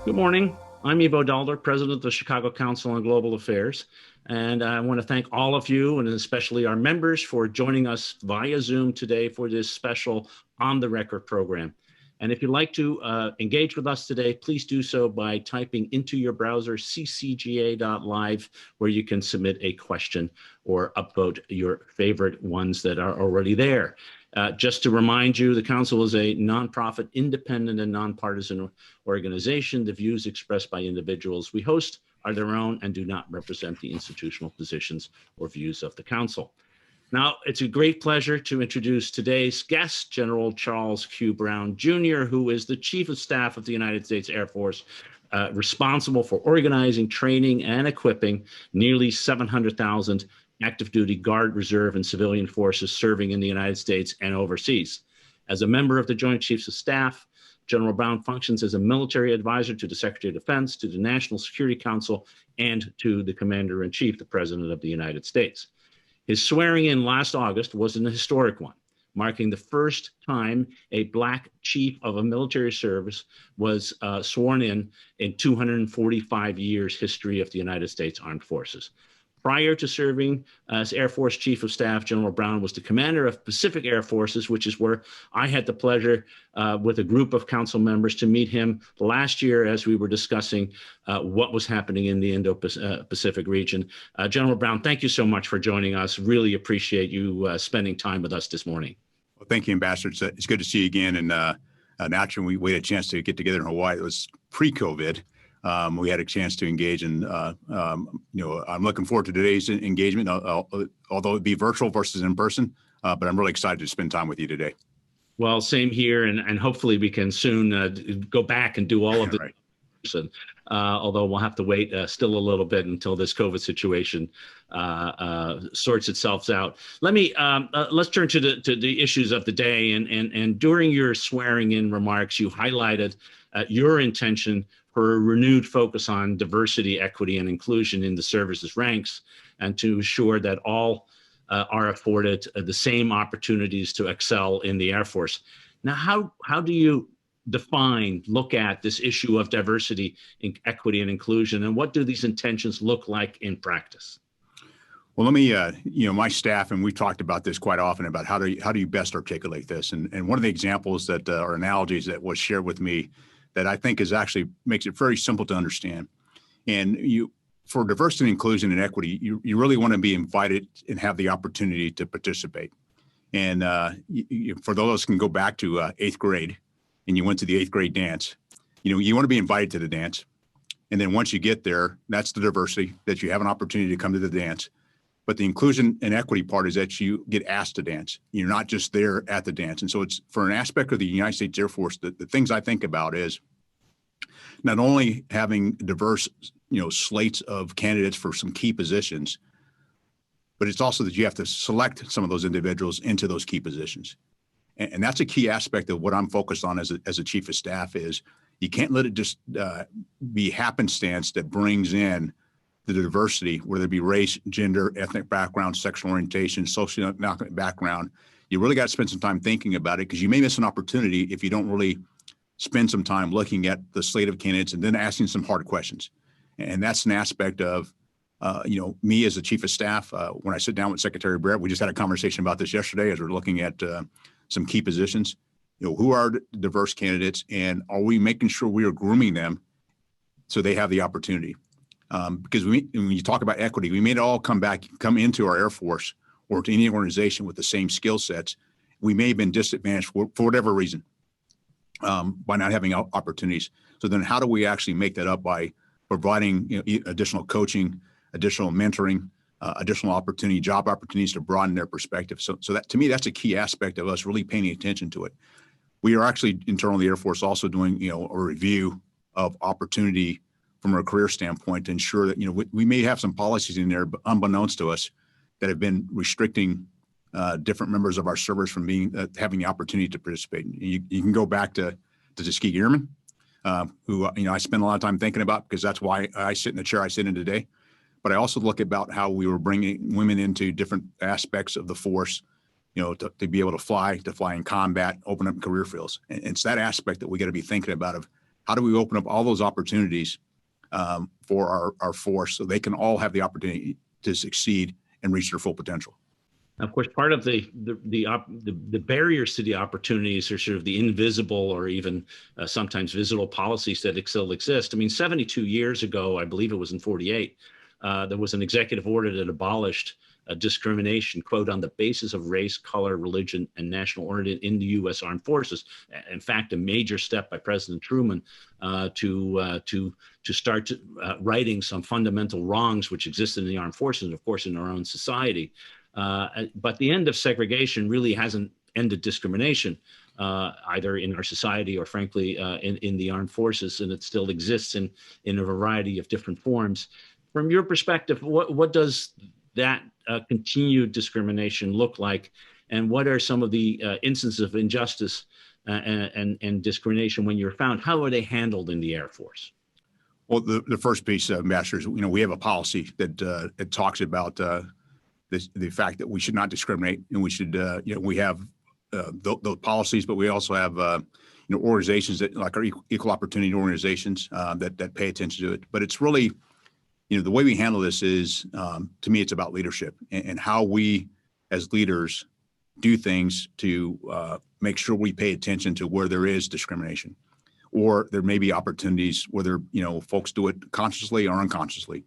Good morning. I'm Daalder, President of the Chicago Council on Global Affairs. And I want to thank all of you, and especially our members, for joining us via Zoom today for this special On the Record program. And if you'd like to engage with us today, please do so by typing into your browser ccga.live, where you can submit a question or upvote your favorite ones that are already there. Just to remind you, the Council is a nonprofit, independent, and nonpartisan organization. The views expressed by individuals we host are their own and do not represent the institutional positions or views of the Council. Now, it's a great pleasure to introduce today's guest, General Charles Q. Brown, Jr., who is the Chief of Staff of the United States Air Force, responsible for organizing, training, and equipping nearly 700,000 active duty Guard, Reserve, and civilian forces serving in the United States and overseas. As a member of the Joint Chiefs of Staff, General Brown functions as a military advisor to the Secretary of Defense, to the National Security Council, and to the Commander-in-Chief, the President of the United States. His swearing in last August was an historic one, marking the first time a Black chief of a military service was sworn in 245 years history of the United States Armed Forces. Prior to serving as Air Force Chief of Staff, General Brown was the commander of Pacific Air Forces, which is where I had the pleasure with a group of council members to meet him last year as we were discussing what was happening in the Indo-Pacific region. General Brown, thank you so much for joining us. Really appreciate you spending time with us this morning. Well, thank you, Ambassador. It's good to see you again. And naturally, we had a chance to get together in Hawaii. It was pre-COVID. We had a chance to engage, and I'm looking forward to today's engagement, although it be virtual versus in person. But I'm really excited to spend time with you today. Well, same here, and hopefully we can soon go back and do all of this. Right. Although we'll have to wait still a little bit until this COVID situation sorts itself out. Let's turn to the issues of the day. And during your swearing-in remarks, you highlighted your intention for a renewed focus on diversity, equity, and inclusion in the service's ranks, and to ensure that all are afforded the same opportunities to excel in the Air Force. Now, how do you look at this issue of diversity, equity, and inclusion, and what do these intentions look like in practice? Well, let me, my staff, and we've talked about this quite often about how do you best articulate this, and one of the examples that or analogies that was shared with me that I think is actually makes it very simple to understand. And for diversity, inclusion, and equity, you really want to be invited and have the opportunity to participate. And for those who can go back to 8th grade, and you went to the 8th grade dance, you want to be invited to the dance. And then once you get there, that's the diversity, that you have an opportunity to come to the dance. But the inclusion and equity part is that you get asked to dance. You're not just there at the dance. And so it's for an aspect of the United States Air Force, the things I think about is not only having diverse, slates of candidates for some key positions, but it's also that you have to select some of those individuals into those key positions. And that's a key aspect of what I'm focused on as a chief of staff is you can't let it just be happenstance that brings in the diversity, whether it be race, gender, ethnic background, sexual orientation, socioeconomic background. You really got to spend some time thinking about it because you may miss an opportunity if you don't really spend some time looking at the slate of candidates and then asking some hard questions. And that's an aspect of, me as the chief of staff, when I sit down with Secretary Brett, we just had a conversation about this yesterday as we're looking at some key positions. Who are diverse candidates and are we making sure we are grooming them so they have the opportunity? Because when you talk about equity, we may it all come into our Air Force or to any organization with the same skill sets. We may have been disadvantaged for whatever reason by not having opportunities. So then how do we actually make that up by providing additional coaching, additional mentoring, additional opportunity, job opportunities to broaden their perspective. So that to me, that's a key aspect of us really paying attention to it. We are actually internally Air Force also doing a review of opportunity from a career standpoint to ensure that we may have some policies in there, but unbeknownst to us, that have been restricting different members of our service from having the opportunity to participate. You can go back to Tuskegee Airmen, who I spend a lot of time thinking about because that's why I sit in the chair I sit in today. But I also look about how we were bringing women into different aspects of the force, to be able to fly in combat, open up career fields. And it's that aspect that we got to be thinking about of how do we open up all those opportunities for our force so they can all have the opportunity to succeed and reach their full potential? Of course, part of the barriers to the opportunities are sort of the invisible or even sometimes visible policies that still exist. I mean, 72 years ago, I believe it was in 48, there was an executive order that abolished discrimination, quote, on the basis of race, color, religion, and national origin in the U.S. Armed Forces. In fact, a major step by President Truman to start righting some fundamental wrongs which existed in the armed forces and, of course, in our own society. But the end of segregation really hasn't ended discrimination, either in our society or, frankly, in the armed forces, and it still exists in a variety of different forms. From your perspective, what does that continued discrimination look like, and what are some of the instances of injustice and discrimination when you're found? How are they handled in the Air Force? Well, the first piece, Master, is, we have a policy that it talks about the fact that we should not discriminate, and we should, we have those policies, but we also have, organizations that, like our equal opportunity organizations, that pay attention to it. But it's really, the way we handle this is, to me, it's about leadership and how we, as leaders, do things to make sure we pay attention to where there is discrimination, or there may be opportunities whether folks do it consciously or unconsciously.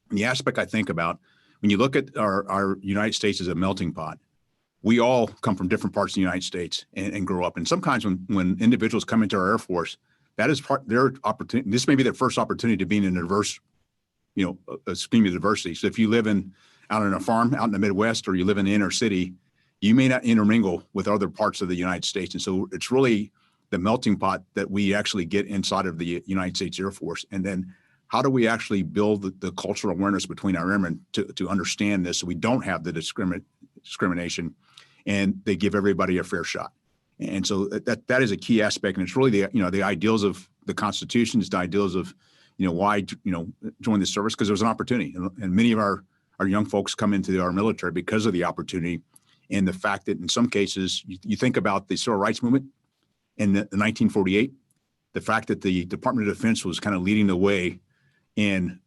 And the aspect I think about, when you look at our United States as a melting pot, we all come from different parts of the United States and grow up. And sometimes when individuals come into our Air Force, that is their opportunity. This may be their first opportunity to be in a diverse, a scheme of diversity. So if you live out on a farm out in the Midwest, or you live in the inner city, you may not intermingle with other parts of the United States. And so it's really the melting pot that we actually get inside of the United States Air Force. And then how do we actually build the cultural awareness between our airmen to understand this, so we don't have the discrimination, and they give everybody a fair shot. And so that is a key aspect. And it's really the ideals of the Constitution, it's the ideals of why join the service, because there was an opportunity, and many of our young folks come into our military because of the opportunity, and the fact that in some cases you think about the civil rights movement in 1948, the fact that the Department of Defense was kind of leading the way in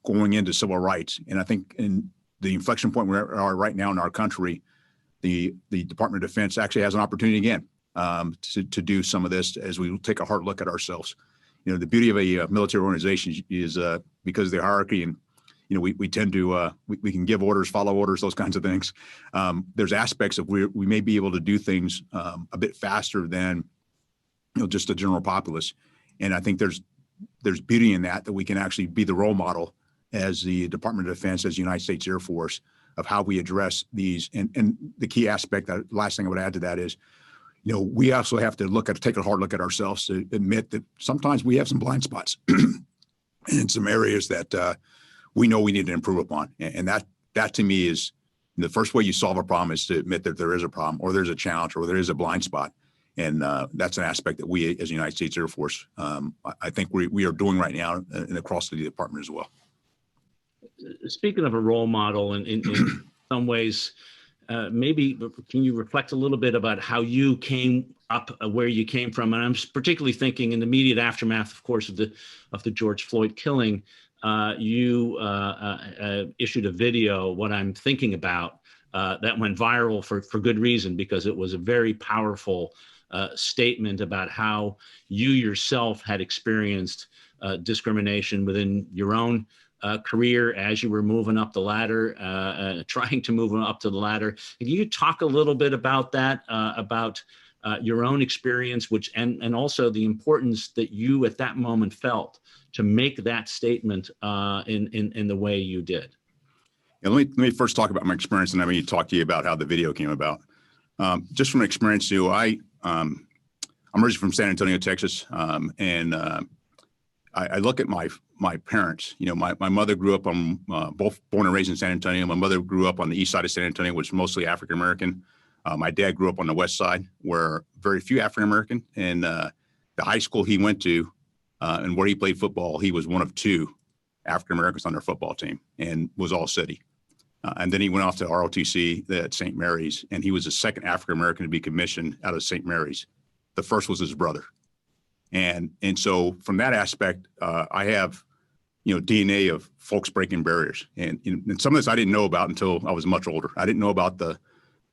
going into civil rights. And I think in the inflection point we are right now in our country, the Department of Defense actually has an opportunity again to do some of this as we take a hard look at ourselves. The beauty of a military organization is because of the hierarchy, and we tend to we can give orders, follow orders, those kinds of things. There's aspects of we may be able to do things a bit faster than just the general populace, and I think there's beauty in that we can actually be the role model as the Department of Defense, as the United States Air Force, of how we address these. And the key aspect, that last thing I would add to that is, we also have to take a hard look at ourselves to admit that sometimes we have some blind spots in some areas that we know we need to improve upon. And that to me is the first way you solve a problem, is to admit that there is a problem, or there's a challenge, or there is a blind spot. And that's an aspect that we, as the United States Air Force, I think we are doing right now and across the department as well. Speaking of a role model, in some ways, maybe can you reflect a little bit about how you came up, where you came from? And I'm particularly thinking in the immediate aftermath, of course, of the George Floyd killing. You issued a video, What I'm Thinking About, that went viral for good reason, because it was a very powerful statement about how you yourself had experienced discrimination within your own career as you were moving up the ladder, trying to move up to the ladder. Can you talk a little bit about that, about your own experience, and also the importance that you at that moment felt to make that statement in the way you did? Yeah, let me first talk about my experience, and then I'm talk to you about how the video came about. Just from experience, I'm originally from San Antonio, Texas, and I look at my parents. My mother grew up on both born and raised in San Antonio. My mother grew up on the east side of San Antonio, which is mostly African American. My dad grew up on the west side, where very few African American. And the high school he went to, and where he played football, he was one of two African Americans on their football team, and was all city. And then he went off to ROTC at St. Mary's, and he was the second African American to be commissioned out of St. Mary's. The first was his brother. And so from that aspect, I have, DNA of folks breaking barriers. And some of this I didn't know about until I was much older. I didn't know about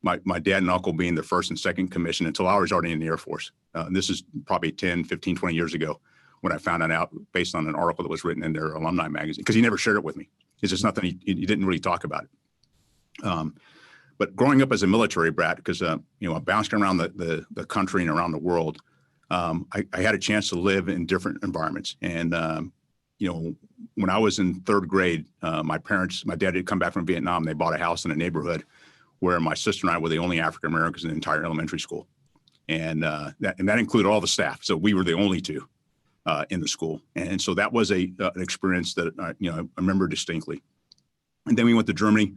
my dad and uncle being the first and second commission until I was already in the Air Force. And this is probably 10, 15, 20 years ago when I found that out based on an article that was written in their alumni magazine, because he never shared it with me. It's just nothing, he didn't really talk about it. But growing up as a military brat, because, I bounced around the country and around the world, I had a chance to live in different environments. And, when I was in third grade, my dad had come back from Vietnam. They bought a house in a neighborhood where my sister and I were the only African Americans in the entire elementary school. And that included all the staff. So we were the only two in the school. And so that was an experience that, I remember distinctly. And then we went to Germany,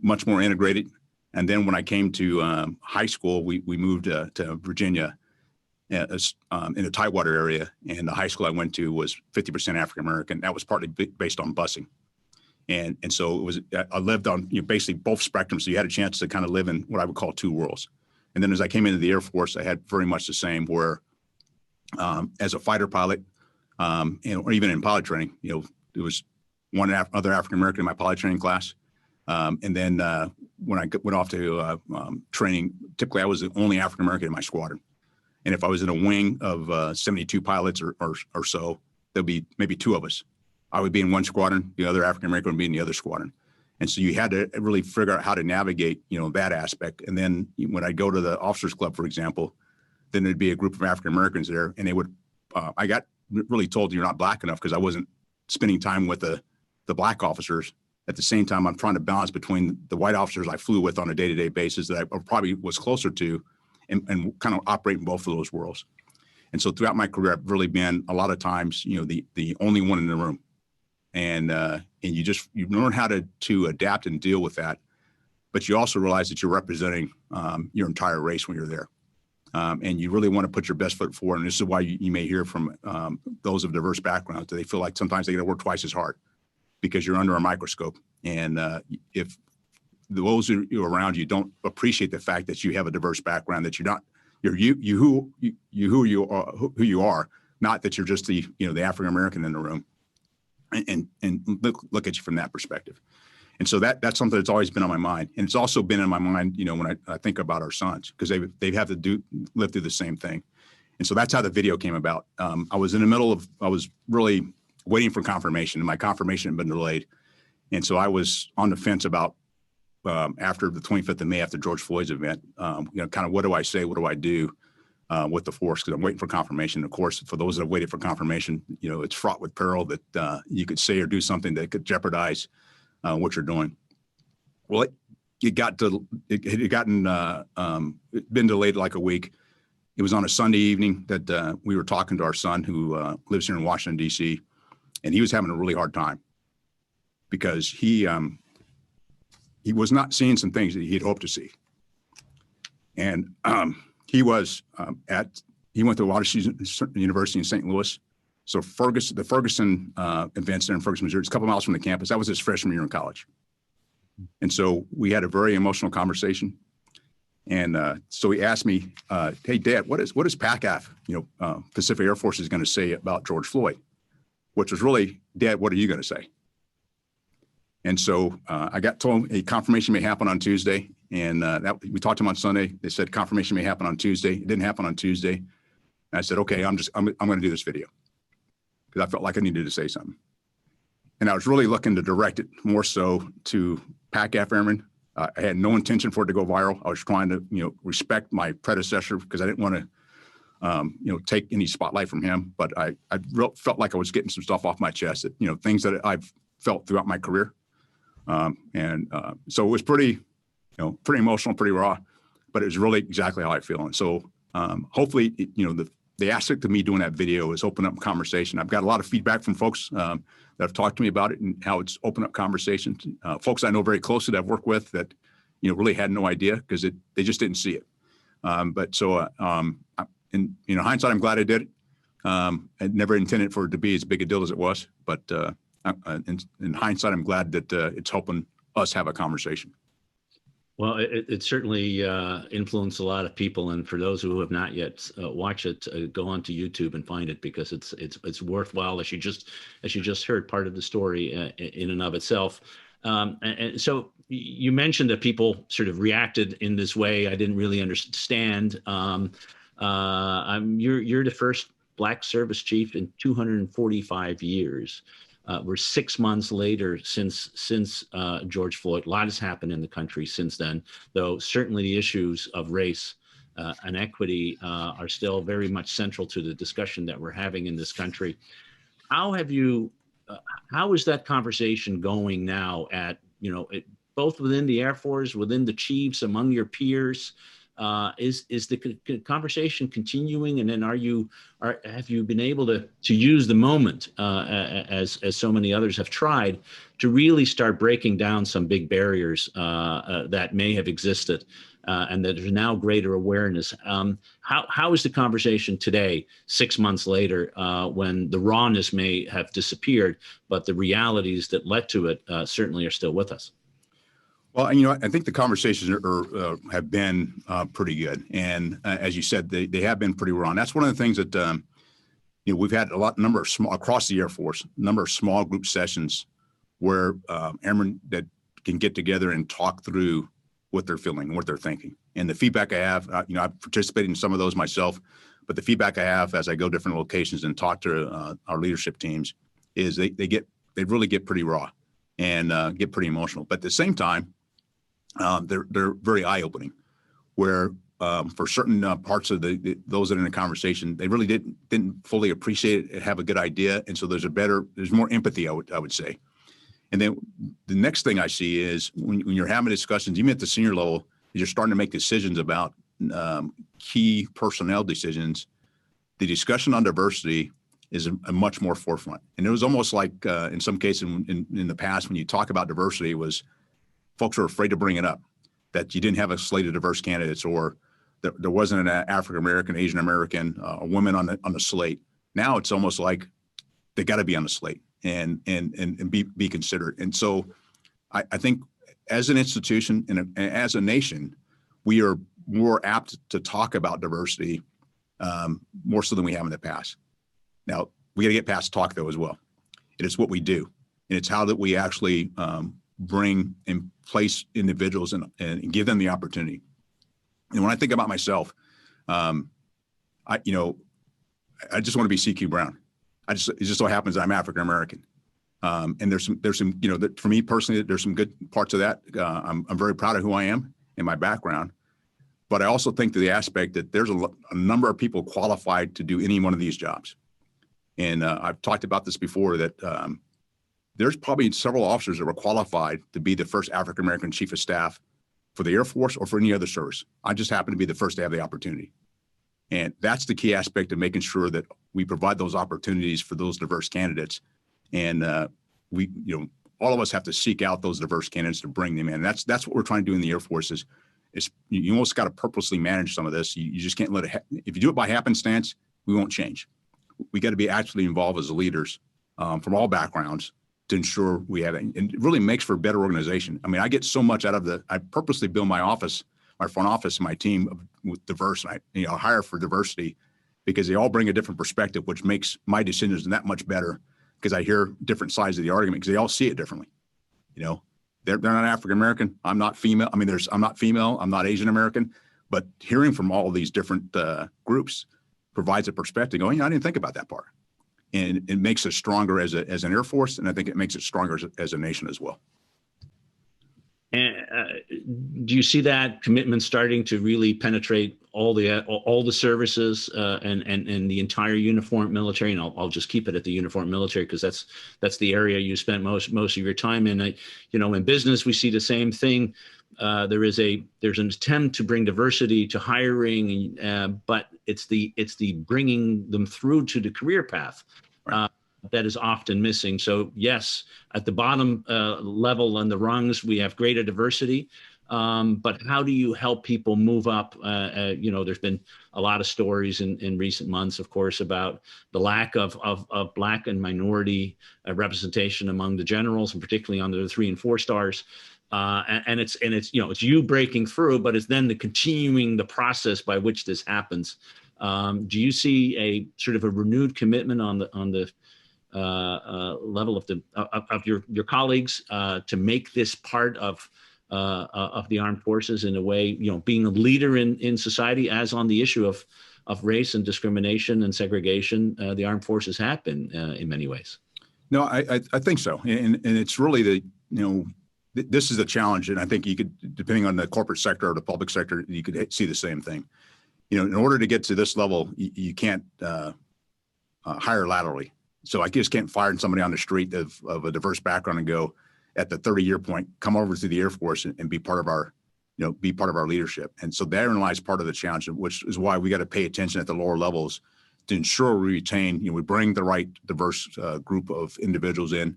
much more integrated. And then when I came to high school, we moved to Virginia in the Tidewater area. And the high school I went to was 50% African American. That was partly based on busing. And so I lived on basically both spectrums. So you had a chance to kind of live in what I would call two worlds. And then as I came into the Air Force, I had very much the same, where as a fighter pilot, or even in pilot training, there was one other African American in my pilot training class. And then when I went off to training, typically I was the only African American in my squadron. And if I was in a wing of 72 pilots or so, there'd be maybe two of us. I would be in one squadron, the other African American would be in the other squadron. And so you had to really figure out how to navigate, that aspect. And then when I go to the officers club, for example, then there'd be a group of African Americans there, and they would, I got really told you're not black enough because I wasn't spending time with the black officers. At the same time, I'm trying to balance between the white officers I flew with on a day-to-day basis that I probably was closer to, and kind of operate in both of those worlds. And so throughout my career, I've really been a lot of times, the only one in the room. And you learn how to adapt and deal with that. But you also realize that you're representing your entire race when you're there. And you really want to put your best foot forward. And this is why you may hear from those of diverse backgrounds that they feel like sometimes they got to work twice as hard because you're under a microscope. And if those who are around you don't appreciate the fact that you have a diverse background, that you're who you are, not that you're just the African American in the room, and look at you from that perspective. And so that's something that's always been on my mind. And it's also been in my mind, when I think about our sons, because they have to live through the same thing. And so that's how the video came about. I was really waiting for confirmation, and my confirmation had been delayed. And so I was on the fence about after the 25th of May, after George Floyd's event, kind of what do I say, what do I do with the force? Because I'm waiting for confirmation. Of course, for those that have waited for confirmation, it's fraught with peril that you could say or do something that could jeopardize what you're doing. Well, it been delayed like a week. It was on a Sunday evening that we were talking to our son who lives here in Washington, D.C., and he was having a really hard time because he was not seeing some things that he had hoped to see. And he went to Washington University in St. Louis. So the Ferguson events there in Ferguson, Missouri, it's a couple miles from the campus. That was his freshman year in college. And so we had a very emotional conversation. And so he asked me, hey, Dad, what is PACAF, Pacific Air Force is going to say about George Floyd? Which was really, Dad, what are you going to say? And so I got told a confirmation may happen on Tuesday. And we talked to him on Sunday. They said confirmation may happen on Tuesday. It didn't happen on Tuesday. And I said, okay, I'm going to do this video because I felt like I needed to say something. And I was really looking to direct it more so to PACAF Airmen. I had no intention for it to go viral. I was trying to, respect my predecessor because I didn't want to, take any spotlight from him. But I felt like I was getting some stuff off my chest that, things that I've felt throughout my career. So it was pretty emotional, pretty raw, but it was really exactly how I feel. And so hopefully, the aspect of me doing that video is open up conversation. I've got a lot of feedback from folks that have talked to me about it and how it's opened up conversations. Folks I know very closely that I've worked with that, really had no idea because they just didn't see it. In hindsight, I'm glad I did it. I never intended for it to be as big a deal as it was, but in hindsight, I'm glad that it's helping us have a conversation. Well, it certainly influenced a lot of people, and for those who have not yet watched it, go onto YouTube and find it, because it's worthwhile, as you just heard part of the story in and of itself. And so you mentioned that people sort of reacted in this way. I didn't really understand. You're the first Black service chief in 245 years. We're 6 months later since George Floyd. A lot has happened in the country since then, though certainly the issues of race and equity are still very much central to the discussion that we're having in this country. How have you? How is that conversation going now? Both within the Air Force, within the chiefs, among your peers? Is the conversation continuing? And then have you been able to use the moment, as so many others have tried, to really start breaking down some big barriers that may have existed, and that there's now greater awareness? How is the conversation today, 6 months later, when the rawness may have disappeared, but the realities that led to it certainly are still with us? Well, I think the conversations have been pretty good, and as you said, they have been pretty raw. And that's one of the things that we've had number of small across the Air Force, number of small group sessions where airmen that can get together and talk through what they're feeling and what they're thinking. And the feedback I have, I've participated in some of those myself, but the feedback I have as I go different locations and talk to our leadership teams is they really get pretty raw and get pretty emotional. But at the same time, they're very eye-opening, where for certain parts of those that are in the conversation, they really didn't fully appreciate it, have a good idea, and so there's more empathy, I would say. And then the next thing I see is when you're having discussions, even at the senior level, you're starting to make decisions about key personnel decisions. The discussion on diversity is a much more forefront, and it was almost like in some cases in the past when you talk about diversity, it was folks were afraid to bring it up, that you didn't have a slate of diverse candidates, or there wasn't an African American, Asian American, a woman on the slate. Now it's almost like they got to be on the slate and be considered. And so I think as an institution and as a nation, we are more apt to talk about diversity more so than we have in the past. Now we got to get past talk though as well. It is what we do, and it's how that we actually bring and place individuals and give them the opportunity. And when I think about myself, I just want to be CQ Brown. It just so happens that I'm African American, and there's some for me personally, there's some good parts of that. I'm very proud of who I am and my background, but I also think to the aspect that there's a number of people qualified to do any one of these jobs, and I've talked about this before that. There's probably several officers that were qualified to be the first African American chief of staff for the Air Force or for any other service. I just happen to be the first to have the opportunity. And that's the key aspect of making sure that we provide those opportunities for those diverse candidates. And all of us have to seek out those diverse candidates to bring them in. And that's what we're trying to do in the Air Force is you almost got to purposely manage some of this. You just can't let it, if you do it by happenstance, we won't change. We got to be actually involved as leaders from all backgrounds to ensure we have it. And it really makes for a better organization. I mean, I get so much out of I purposely build my office, my front office, and my team with diverse. And I hire for diversity because they all bring a different perspective, which makes my decisions that much better because I hear different sides of the argument because they all see it differently. They're not African American. I'm not female. I mean, I'm not female. I'm not Asian American. But hearing from all of these different groups provides a perspective going, I didn't think about that part. And it makes us stronger as an Air Force, and I think it makes it stronger as a nation as well. And do you see that commitment starting to really penetrate all the services and the entire uniformed military? And I'll just keep it at the uniformed military because that's the area you spent most of your time in. In business we see the same thing. There's an attempt to bring diversity to hiring, but it's the bringing them through to the career path that is often missing. So yes, at the bottom level on the rungs, we have greater diversity. But how do you help people move up? There's been a lot of stories in recent months, of course, about the lack of Black and minority representation among the generals, and particularly under the 3 and 4 stars. And it's it's you breaking through, but it's then the continuing the process by which this happens. Do you see a sort of a renewed commitment on the level of your colleagues to make this part of the armed forces in a way, being a leader in society, as on the issue of race and discrimination and segregation, the armed forces have been in many ways? No, I think so, and it's really this is a challenge, and I think you could, depending on the corporate sector or the public sector, you could see the same thing. In order to get to this level, you can't hire laterally. So I just can't fire somebody on the street of a diverse background and go at the 30-year point, come over to the Air Force and be part of our, be part of our leadership. And so therein lies part of the challenge, which is why we got to pay attention at the lower levels to ensure we retain, we bring the right diverse group of individuals in.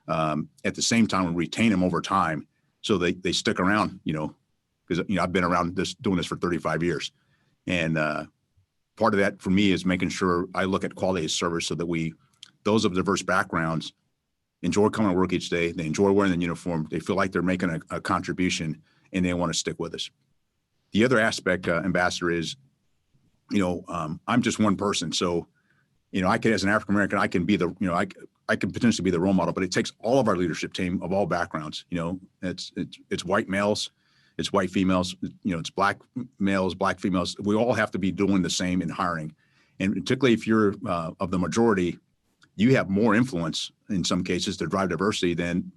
At the same time, we retain them over time so they stick around, because, I've been around doing this for 35 years. And part of that for me is making sure I look at quality of service so that those of diverse backgrounds enjoy coming to work each day. They enjoy wearing the uniform. They feel like they're making a contribution, and they want to stick with us. The other aspect, Ambassador, is, I'm just one person. So, I can, as an African-American, I can be I can potentially be the role model, but it takes all of our leadership team of all backgrounds. It's white males, it's white females, it's black males, black females. We all have to be doing the same in hiring. And particularly if you're of the majority, you have more influence in some cases to drive diversity than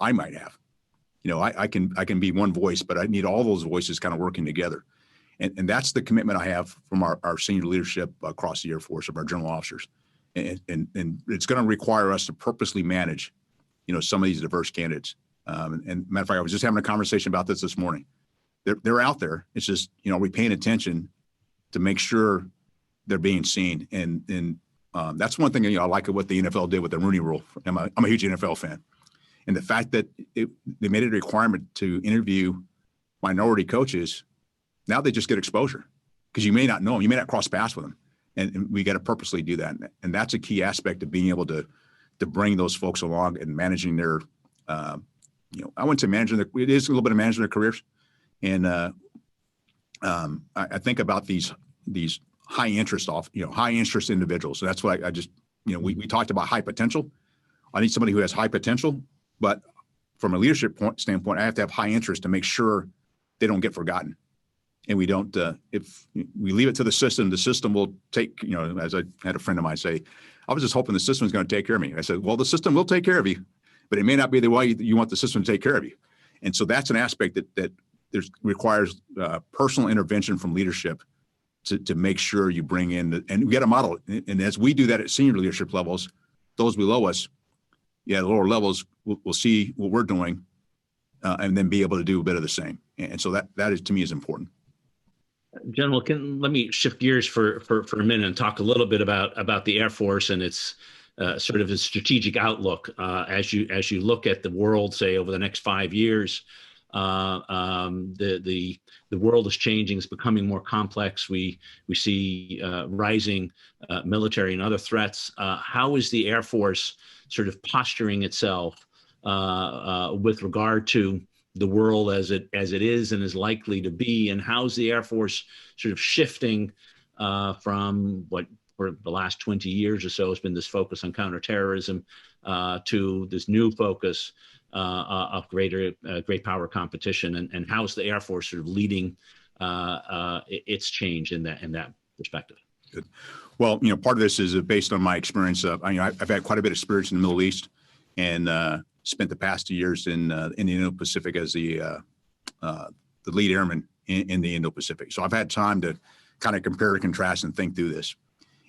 I might have. I can be one voice, but I need all those voices kind of working together. And that's the commitment I have from our senior leadership across the Air Force, of our general officers. And it's going to require us to purposely manage, some of these diverse candidates. And matter of fact, I was just having a conversation about this morning. They're out there. It's just, are we paying attention to make sure they're being seen? And that's one thing, I like what the NFL did with the Rooney Rule. I'm a huge NFL fan. And the fact that they made it a requirement to interview minority coaches, now they just get exposure because you may not know them. You may not cross paths with them. And we got to purposely do that. And that's a key aspect of being able to bring those folks along and managing their, I wouldn't say managing it is a little bit of managing their careers. And I think about these high interest individuals. So that's what I just, we talked about high potential. I need somebody who has high potential, but from a leadership standpoint, I have to have high interest to make sure they don't get forgotten. And we don't, if we leave it to the system will take, as I had a friend of mine say, I was just hoping the system is going to take care of me. I said, well, the system will take care of you, but it may not be the way you want the system to take care of you. And so that's an aspect that requires personal intervention from leadership to make sure you bring in, and we got to model it. And as we do that at senior leadership levels, those below us, the lower levels will see what we're doing and then be able to do a bit of the same. And so that is, to me, is important. General, let me shift gears for a minute and talk a little bit about the Air Force and its sort of its strategic outlook as you look at the world, say, over the next 5 years. The world is changing; it's becoming more complex. We see rising military and other threats. How is the Air Force sort of posturing itself with regard to the world as it is and is likely to be, and how's the Air Force sort of shifting from what for the last 20 years or so has been this focus on counterterrorism to this new focus of great power competition, and how's the Air Force sort of leading its change in that perspective? Good. Well, part of this is based on my experience. I've had quite a bit of experience in the Middle East, and spent the past 2 years in the Indo-Pacific as the lead airman in the Indo-Pacific. So I've had time to kind of compare and contrast and think through this.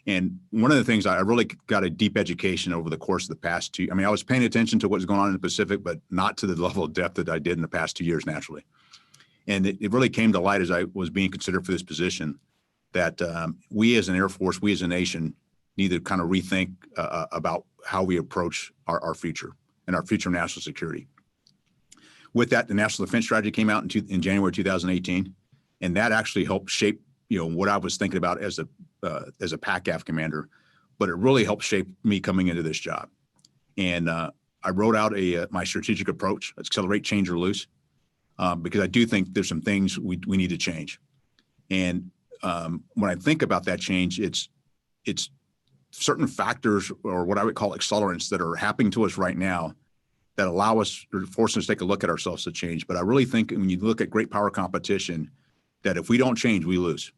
And one of the things I really got a deep education over the course of the past I was paying attention to what was going on in the Pacific, but not to the level of depth that I did in the past 2 years, naturally. And it really came to light as I was being considered for this position that we as an Air Force, we as a nation, need to kind of rethink about how we approach our future and our future national security. With that, the National Defense Strategy came out in January 2018, and that actually helped shape what I was thinking about as a PACAF commander, but it really helped shape me coming into this job. And I wrote out my strategic approach: accelerate, change, or lose. because I do think there's some things we need to change. And when I think about that change, it's certain factors, or what I would call accelerants, that are happening to us right now that allow us, or force us to take a look at ourselves to change. But I really think when you look at great power competition, that if we don't change, we lose.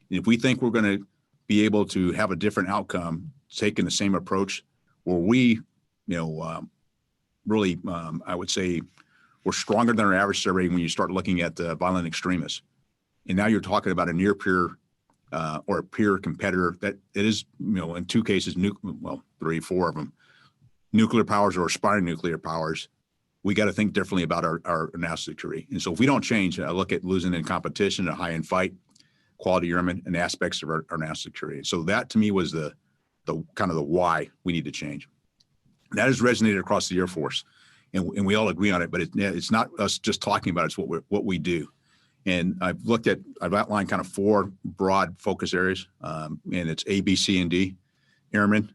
And if we think we're going to be able to have a different outcome, taking the same approach, where we, really, I would say, we're stronger than our adversary when you start looking at violent extremists. And now you're talking about a near peer or a peer competitor that it is, in two cases, three, four of them, nuclear powers or aspiring nuclear powers. We got to think differently about our national security. And so if we don't change, I look at losing in competition, a high end fight, quality airmen, and aspects of our national security. So that to me was the kind of the why we need to change. That has resonated across the Air Force, and we all agree on it. But it's not us just talking about it. It's what we do. And I've outlined kind of four broad focus areas, and it's A, B, C, and D. Airmen,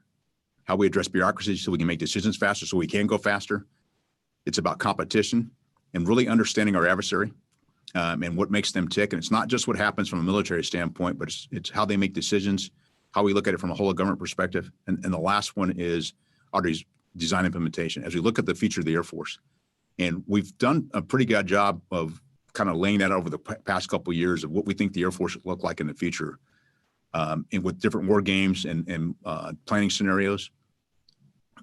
how we address bureaucracy so we can make decisions faster, so we can go faster. It's about competition and really understanding our adversary and what makes them tick. And it's not just what happens from a military standpoint, but it's how they make decisions, how we look at it from a whole of government perspective. And the last one is our design implementation, as we look at the future of the Air Force. And we've done a pretty good job of kind of laying that over the past couple of years of what we think the Air Force will look like in the future, and with different war games and planning scenarios.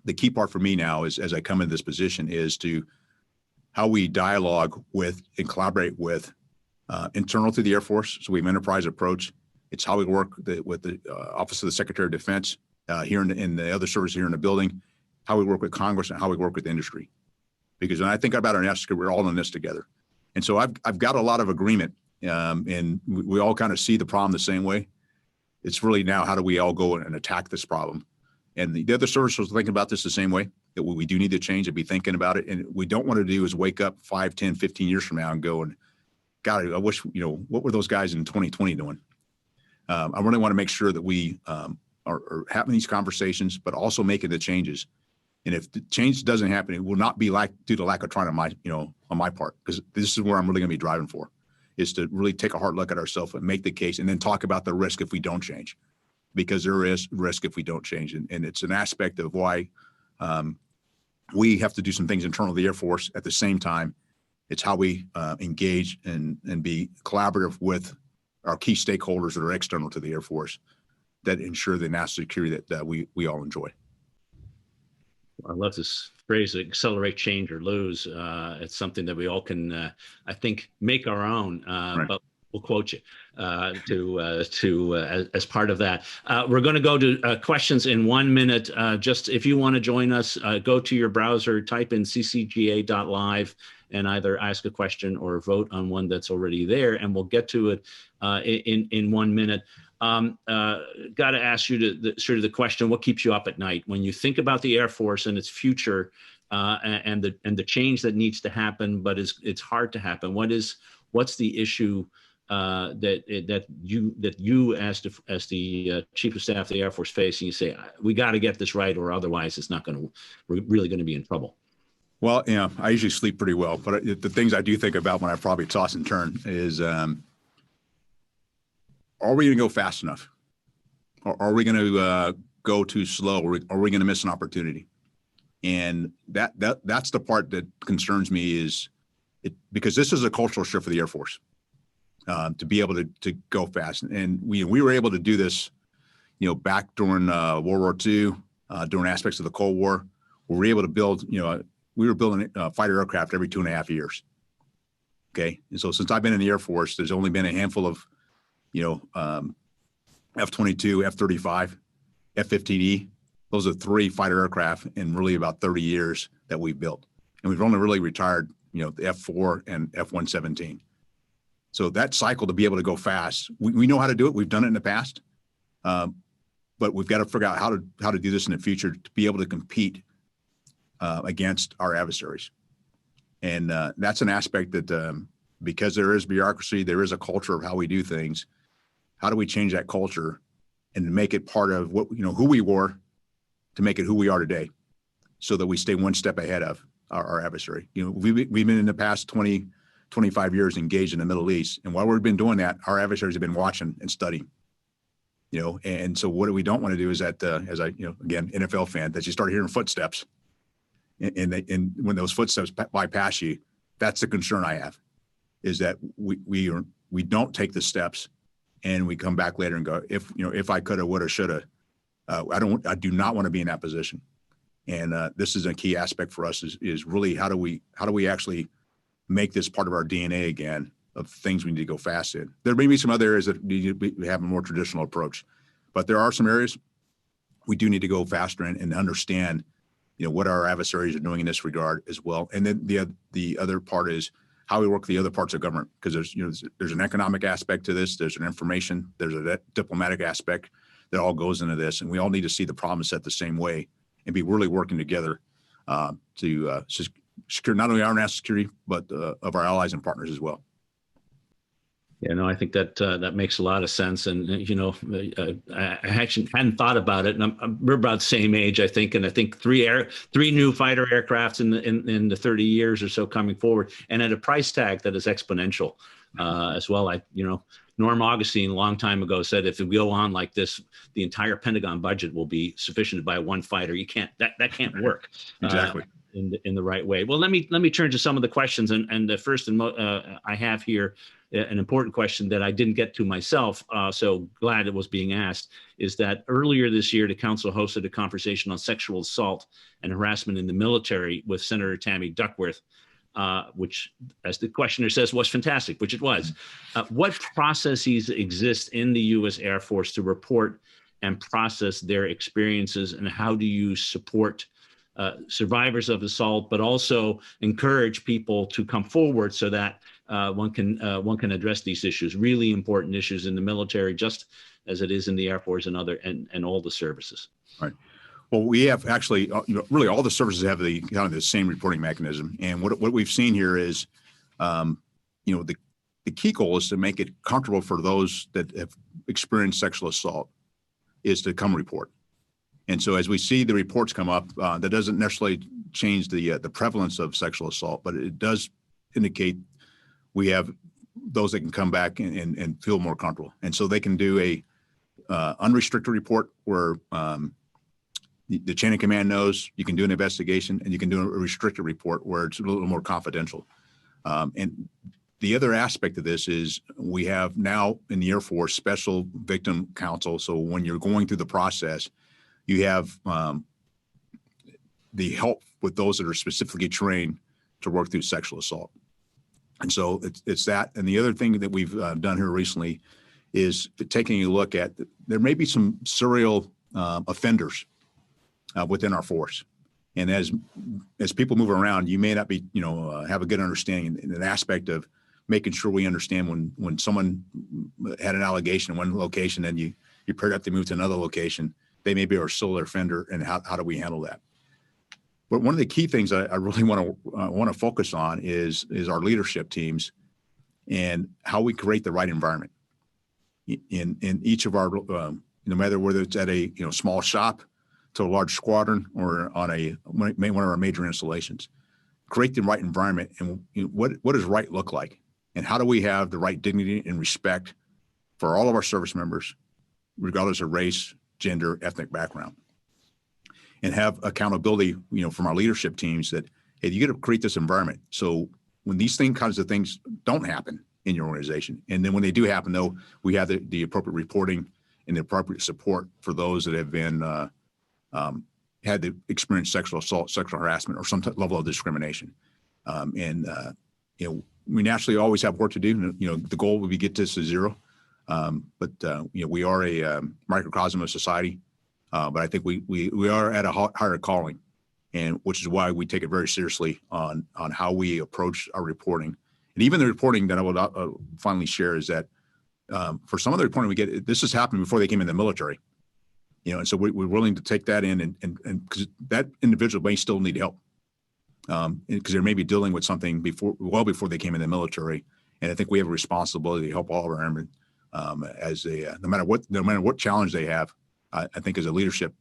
The key part for me now is, as I come into this position, is to how we dialogue with and collaborate with internal to the Air Force. So we have an enterprise approach. It's how we work with the Office of the Secretary of Defense here in the other services here in the building, how we work with Congress, and how we work with industry. Because when I think about our national security, we're all in this together. And so I've got a lot of agreement, and we all kind of see the problem the same way. It's really now, how do we all go and attack this problem? And the other services are thinking about this the same way, that we do need to change and be thinking about it. And what we don't want to do is wake up 5, 10, 15 years from now and go, and God, I wish, what were those guys in 2020 doing? I really want to make sure that we are having these conversations, but also making the changes. And if the change doesn't happen, it will not be due to lack of trying on my part, because this is where I'm really going to be driving for, is to really take a hard look at ourselves and make the case, and then talk about the risk if we don't change, because there is risk if we don't change. And it's an aspect of why we have to do some things internal to the Air Force. At the same time, it's how we engage and be collaborative with our key stakeholders that are external to the Air Force that ensure the national security that we all enjoy. I love this phrase, accelerate change or lose. It's something that we all can, I think, make our own, right. But we'll quote you as part of that. We're going to go to questions in 1 minute. Just if you want to join us, go to your browser, type in ccga.live, and either ask a question or vote on one that's already there, and we'll get to it in 1 minute. Got to ask you the question: what keeps you up at night when you think about the Air Force and its future, and the change that needs to happen, but it's hard to happen? What's the issue that you as the Chief of Staff of the Air Force face, and you say, we got to get this right, or otherwise we're really going to be in trouble? Well, I usually sleep pretty well, but the things I do think about when I probably toss and turn is, are we going to go fast enough? Or are we going to go too slow? Or are we going to miss an opportunity? And that's the part that concerns me, because this is a cultural shift for the Air Force, to be able to go fast. And we were able to do this, back during World War II, during aspects of the Cold War, where we were able to build, we were building fighter aircraft every 2.5 years. Okay. And so since I've been in the Air Force, there's only been a handful of, F-22, F-35, F-15E. Those are 3 fighter aircraft in really about 30 years that we've built. And we've only really retired, the F-4 and F-117. So that cycle, to be able to go fast, we know how to do it. We've done it in the past, but we've got to figure out how to do this in the future to be able to compete against our adversaries. And that's an aspect that, because there is bureaucracy, there is a culture of how we do things. How do we change that culture and make it part of what, who we were, to make it who we are today, so that we stay one step ahead of our adversary? We've been in the past 20 25 years engaged in the Middle East. And while we've been doing that, our adversaries have been watching and studying. And so what we don't want to do is that, as I, again, NFL fan, that you start hearing footsteps, and when those footsteps bypass you, that's the concern I have, is that we don't take the steps, and we come back later and go, if I coulda, woulda, shoulda. I do not want to be in that position. And this is a key aspect for us is really how do we actually make this part of our DNA again, of things we need to go fast in. There may be some other areas that we have a more traditional approach, but there are some areas we do need to go faster in and understand, what our adversaries are doing in this regard as well. And then the other part is how we work with the other parts of government, because there's an economic aspect to this, there's an information, there's a diplomatic aspect that all goes into this, and we all need to see the problem set the same way and be really working together to secure not only our national security, but of our allies and partners as well. Yeah, no, I think that makes a lot of sense. And, I actually hadn't thought about it. And we're about the same age, I think. And I think three new fighter aircrafts in the 30 years or so coming forward, and at a price tag that is exponential as well. Norm Augustine, a long time ago, said if we go on like this, the entire Pentagon budget will be sufficient to buy one fighter. That can't work. Exactly. In the right way. Well, let me turn to some of the questions. And the first I have here an important question that I didn't get to myself, so glad it was being asked, is that earlier this year, the council hosted a conversation on sexual assault and harassment in the military with Senator Tammy Duckworth, which, as the questioner says, was fantastic, which it was. What processes exist in the U.S. Air Force to report and process their experiences, and how do you support survivors of assault, but also encourage people to come forward so that one can address these issues, really important issues in the military, just as it is in the Air Force and and all the services. Right. Well, we have actually, really all the services have the kind of the same reporting mechanism. And what we've seen here is, the key goal is to make it comfortable for those that have experienced sexual assault is to come report. And so as we see the reports come up, that doesn't necessarily change the prevalence of sexual assault, but it does indicate we have those that can come back and feel more comfortable. And so they can do a unrestricted report where the chain of command knows you can do an investigation, and you can do a restricted report where it's a little more confidential. And the other aspect of this is we have now in the Air Force special victim counsel. So when you're going through the process, you have the help with those that are specifically trained to work through sexual assault. And so it's that. And the other thing that we've done here recently is taking a look at, there may be some serial offenders within our force. And as people move around, you may not be, have a good understanding in an aspect of making sure we understand when someone had an allegation in one location and you periodically move to another location, they may be our sole offender, and how do we handle that? But one of the key things I really want to focus on is our leadership teams and how we create the right environment in each of our, no matter whether it's at a small shop to a large squadron or on one of our major installations. Create the right environment, and what does right look like, and how do we have the right dignity and respect for all of our service members, regardless of race, gender, ethnic background, and have accountability, from our leadership teams that, hey, you got to create this environment. So when these kinds of things don't happen in your organization, and then when they do happen, though, we have the appropriate reporting and the appropriate support for those that have been had to experience sexual assault, sexual harassment, or some level of discrimination. We naturally always have work to do. The goal would be get this to zero. But we are a microcosm of society. But I think we are at a higher calling, and which is why we take it very seriously on how we approach our reporting. And even the reporting that I will finally share is that for some of the reporting we get, this has happened before they came in the military. And so we're willing to take that in, and because that individual may still need help, because they may be dealing with something well before they came in the military. And I think we have a responsibility to help all of our airmen no matter what challenge they have. I think as a leadership,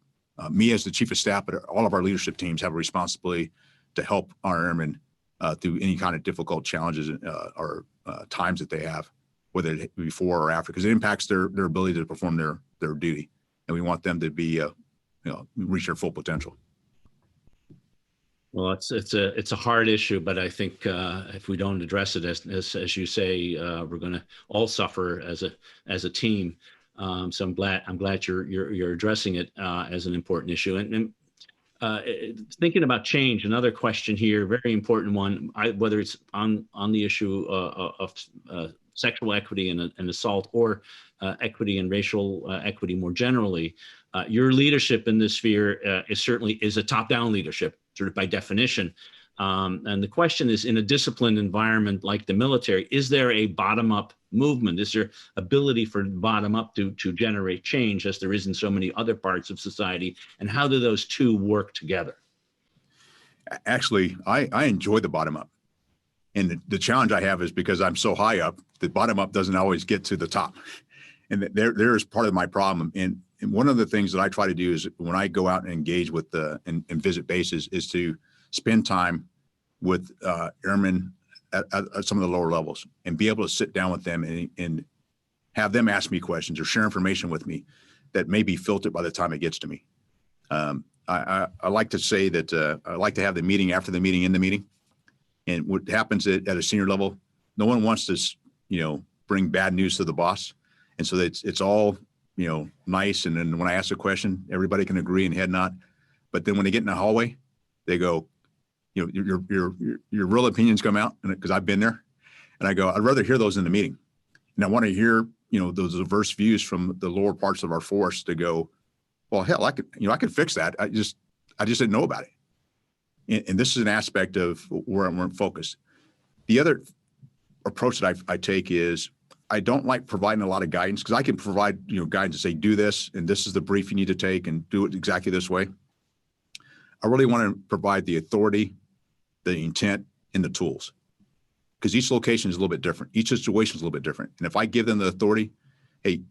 me as the chief of staff, but all of our leadership teams have a responsibility to help our airmen through any kind of difficult challenges or times that they have, whether it before or after, because it impacts their ability to perform their duty, and we want them to be reach their full potential. Well, it's a hard issue, but I think if we don't address it as you say, we're going to all suffer as a team. So I'm glad you're addressing it as an important issue. And thinking about change, another question here, very important one, whether it's on the issue of sexual equity and assault, or equity and racial equity more generally. Your leadership in this sphere is a top-down leadership, sort of by definition. And the question is, in a disciplined environment like the military, is there a bottom-up movement? Is there ability for bottom-up to generate change, as there is in so many other parts of society? And how do those two work together? Actually, I enjoy the bottom-up. And the challenge I have is because I'm so high up, the bottom-up doesn't always get to the top. And there is part of my problem. And one of the things that I try to do is, when I go out and engage with and visit bases, is to spend time with airmen at some of the lower levels, and be able to sit down with them and have them ask me questions or share information with me that may be filtered by the time it gets to me. I like to say that I like to have the meeting after the meeting in the meeting. And what happens at a senior level, no one wants to, bring bad news to the boss. And so it's all, nice. And then when I ask a question, everybody can agree and head nod. But then when they get in the hallway, they go, your real opinions come out, because I've been there. And I go, I'd rather hear those in the meeting. And I want to hear, those diverse views from the lower parts of our force to go, well, hell, I could fix that. I just didn't know about it. And this is an aspect of where I'm focused. The other approach that I take is, I don't like providing a lot of guidance, because I can provide, guidance to say, do this, and this is the brief you need to take, and do it exactly this way. I really want to provide the authority, the intent, and the tools, because each location is a little bit different. Each situation is a little bit different. And if I give them the authority, hey,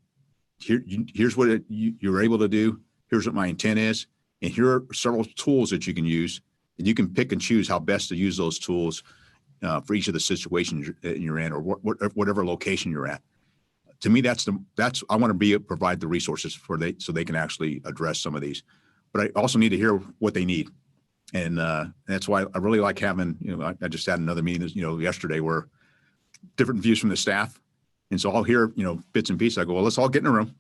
here's what you're able to do. Here's what my intent is. And here are several tools that you can use, and you can pick and choose how best to use those tools for each of the situations you're in, or whatever location you're at. To me, that's I want to provide the resources so they can actually address some of these. But I also need to hear what they need. And that's why I really like having, I just had another meeting, yesterday, where different views from the staff. And so I'll hear, bits and pieces. I go, well, let's all get in a room.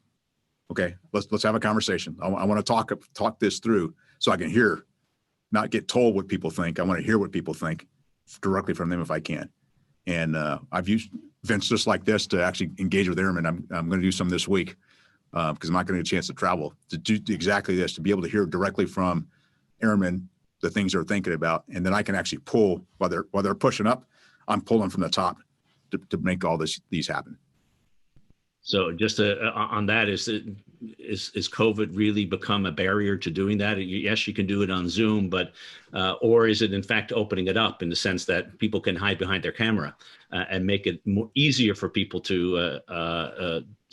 Okay, let's have a conversation. I want to talk this through, so I can hear, not get told what people think. I want to hear what people think directly from them if I can. And I've used events just like this to actually engage with airmen. I'm going to do some this week, because I'm not going to get a chance to travel, to do exactly this, to be able to hear directly from airmen the things they're thinking about. And then I can actually pull, while they're pushing up, I'm pulling from the top to make all these happen. So just on that, is COVID really become a barrier to doing that? Yes, you can do it on Zoom, but or is it in fact opening it up in the sense that people can hide behind their camera and make it more easier for people to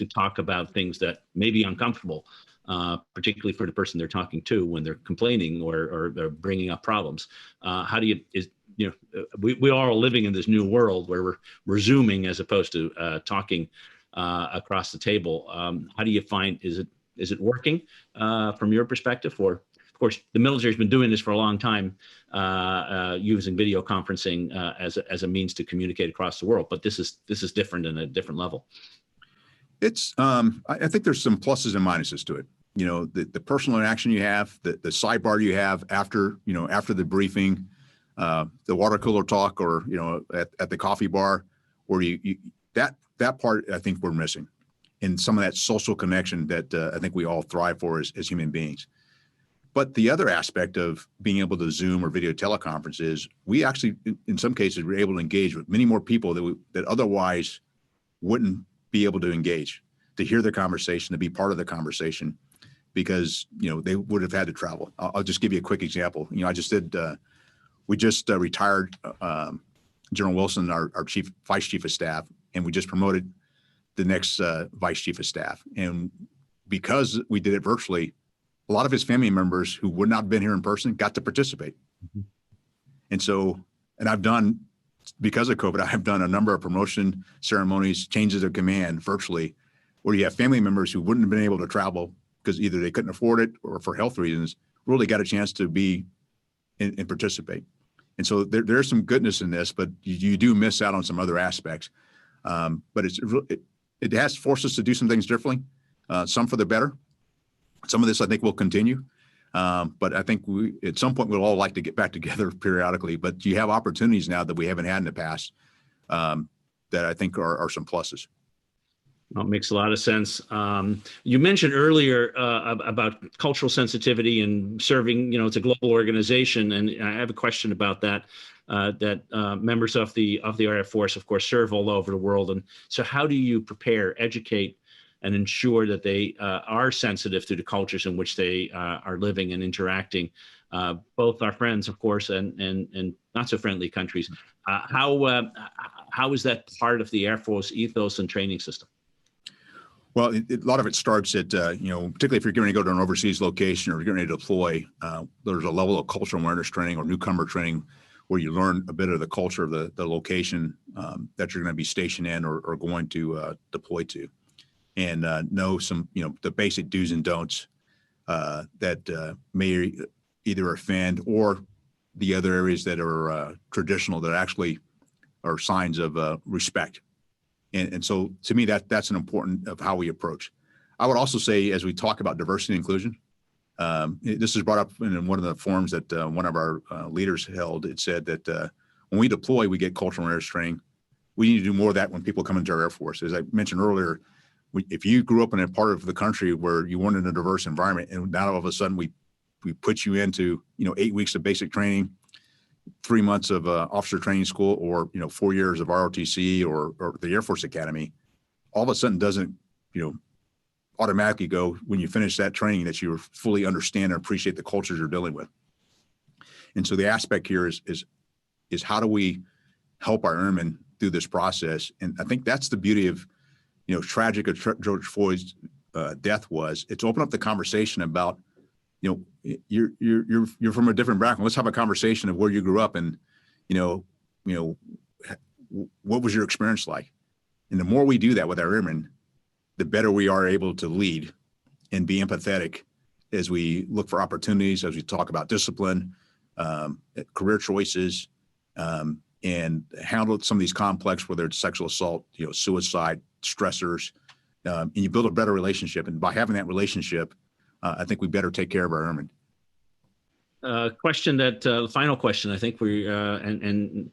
talk about things that may be uncomfortable, particularly for the person they're talking to when they're complaining or they're bringing up problems? How do you we are all living in this new world where we're Zooming as opposed to talking across the table. How do you find, is it working from your perspective? Or, of course, the military's been doing this for a long time, using video conferencing as a means to communicate across the world, but this is different in a different level. It's I think there's some pluses and minuses to it. The personal interaction you have, the sidebar you have after the briefing, the water cooler talk, or at the coffee bar, where that part I think we're missing, and some of that social connection that I think we all thrive for as human beings. But the other aspect of being able to Zoom or video teleconference is, we actually, in some cases, we're able to engage with many more people that otherwise wouldn't be able to engage, to hear the conversation, to be part of the conversation, because they would have had to travel. I'll just give you a quick example. I just did. We just retired General Wilson, our vice chief of staff, and we just promoted the next vice chief of staff. And because we did it virtually, a lot of his family members who would not have been here in person got to participate. Mm-hmm. And so and I've done, because of COVID, I've done a number of promotion ceremonies, changes of command virtually, where you have family members who wouldn't have been able to travel because either they couldn't afford it or for health reasons, really got a chance to be and participate. And so there's some goodness in this, but you do miss out on some other aspects. But it has forced us to do some things differently, some for the better. Some of this I think will continue. But I think at some point we'll all like to get back together periodically, but you have opportunities now that we haven't had in the past that I think are some pluses. Well, it makes a lot of sense. You mentioned earlier about cultural sensitivity and serving, it's a global organization. And I have a question about that, members of the Air Force, of course, serve all over the world. And so how do you prepare, educate, and ensure that they are sensitive to the cultures in which they are living and interacting, both our friends, of course, and not so friendly countries? How is that part of the Air Force ethos and training system? Well, a lot of it starts at, particularly if you're going to go to an overseas location or you're going to deploy, there's a level of cultural awareness training or newcomer training where you learn a bit of the culture of the location that you're going to be stationed in or going to deploy to, and know some, the basic do's and don'ts that may either offend or the other areas that are traditional that actually are signs of respect. And so to me, that's an important of how we approach. I would also say, as we talk about diversity and inclusion, this is brought up in one of the forums that one of our leaders held. It said that when we deploy, we get cultural awareness training. We need to do more of that when people come into our Air Force. As I mentioned earlier, if you grew up in a part of the country where you weren't in a diverse environment, and now all of a sudden we put you into 8 weeks of basic training, 3 months of officer training school, or 4 years of ROTC or the Air Force Academy, all of a sudden doesn't automatically go when you finish that training that you fully understand and appreciate the cultures you're dealing with. And so the aspect here is how do we help our airmen through this process? And I think that's the beauty of tragic of George Floyd's death was it's opened up the conversation about you're from a different background. Let's have a conversation of where you grew up and, what was your experience like? And the more we do that with our airmen, the better we are able to lead and be empathetic as we look for opportunities, as we talk about discipline, career choices, and handle some of these complex, whether it's sexual assault, suicide, stressors, and you build a better relationship. And by having that relationship, I think we better take care of our airmen. Final question, I think and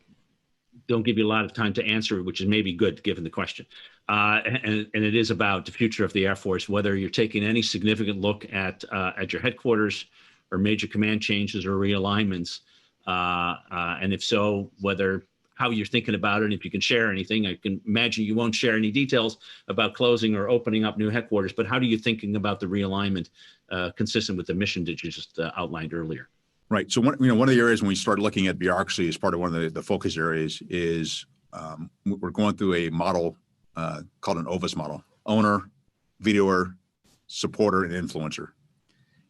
don't give you a lot of time to answer, which is maybe good given the question. And it is about the future of the Air Force, whether you're taking any significant look at your headquarters or major command changes or realignments. And if so, how you're thinking about it, and if you can share anything. I can imagine you won't share any details about closing or opening up new headquarters, but how are you thinking about the realignment consistent with the mission that you just outlined earlier? Right. So one of the areas when we start looking at bureaucracy as part of one of the focus areas is we're going through a model called an OVIS model: owner, videoer, supporter, and influencer.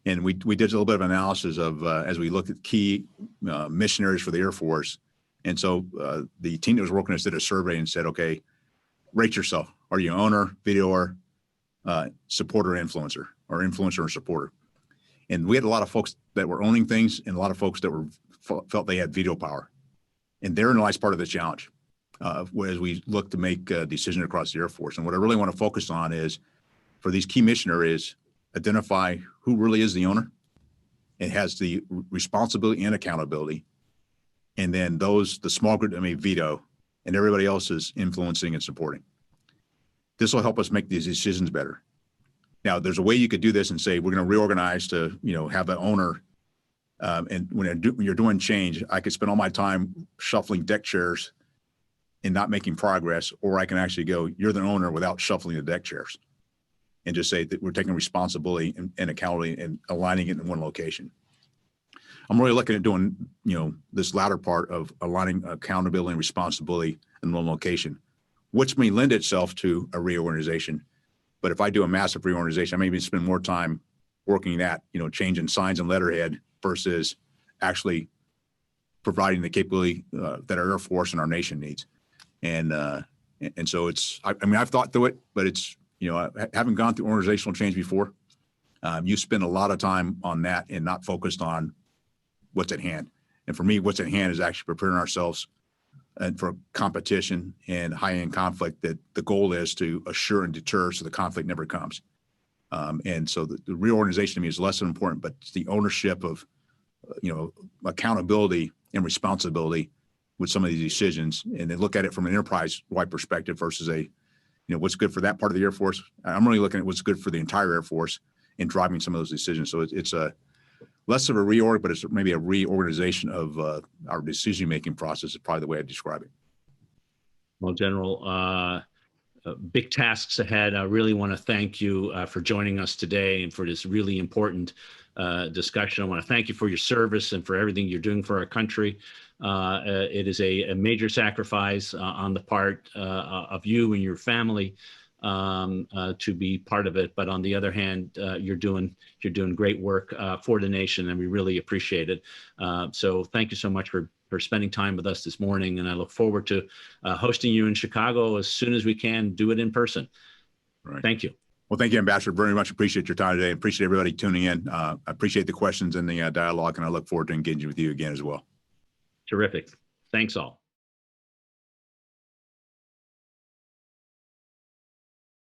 And we did a little bit of analysis of as we looked at key missionaries for the Air Force. And so the team that was working us did a survey and said, okay, rate yourself. Are you owner, videoer, supporter, influencer, or influencer or supporter? And we had a lot of folks that were owning things and a lot of folks that felt they had veto power. And therein lies part of the challenge as we look to make a decision across the Air Force. And what I really want to focus on is, for these key mission areas, identify who really is the owner and has the responsibility and accountability. And then the small group that may veto, and everybody else is influencing and supporting. This will help us make these decisions better. Now, there's a way you could do this and say, we're going to reorganize to, have the owner. And when you're doing change, I could spend all my time shuffling deck chairs and not making progress, or I can actually go, you're the owner, without shuffling the deck chairs, and just say that we're taking responsibility and accountability and aligning it in one location. I'm really looking at doing, this latter part of aligning accountability and responsibility in one location, which may lend itself to a reorganization. But if I do a massive reorganization, I may even spend more time working that, changing signs and letterhead versus actually providing the capability that our Air Force and our nation needs. And so it's, I mean, I've thought through it, but it's, you know, having gone through organizational change before, you spend a lot of time on that and not focused on what's at hand. And for me, what's at hand is actually preparing ourselves and for competition and high-end conflict, that the goal is to assure and deter so the conflict never comes. And so the reorganization to me is less than important, but it's the ownership of, you know, accountability and responsibility with some of these decisions, and they look at it from an enterprise-wide perspective versus a, you know, what's good for that part of the Air Force. I'm really looking at what's good for the entire Air Force in driving some of those decisions. So it's a less of a reorg, but it's maybe a reorganization of our decision-making process is probably the way I describe it. Well, General, big tasks ahead. I really want to thank you for joining us today and for this really important discussion. I want to thank you for your service and for everything you're doing for our country. It is a major sacrifice on the part of you and your family to be part of it. But on the other hand, you're doing great work for the nation, and we really appreciate it. So thank you so much for spending time with us this morning. And I look forward to hosting you in Chicago as soon as we can do it in person. Right. Thank you. Well, thank you, Ambassador. Very much appreciate your time today. Appreciate everybody tuning in. I appreciate the questions and the dialogue, and I look forward to engaging with you again as well. Terrific. Thanks all.